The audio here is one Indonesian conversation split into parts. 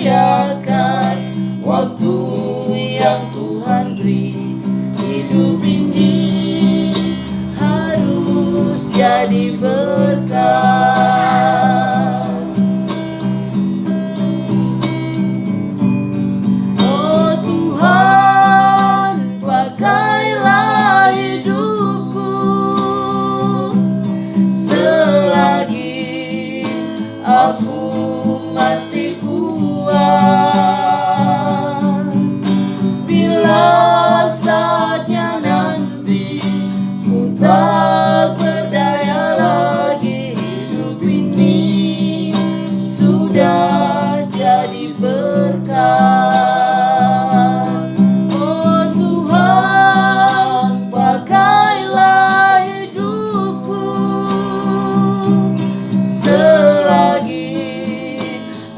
sia-siakan waktu yang Tuhan beri. Hidup ini harus jadi berkat. Oh Tuhan, pakailah hidupku selagi aku masih kuat. Bila saatnya nanti ku tak berdaya lagi, hidup ini sudah jadi berkat. Oh Tuhan, pakailah hidupku selagi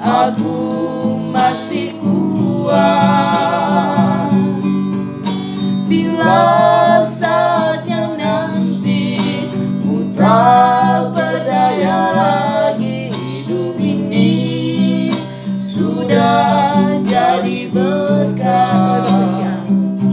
aku masih kuat.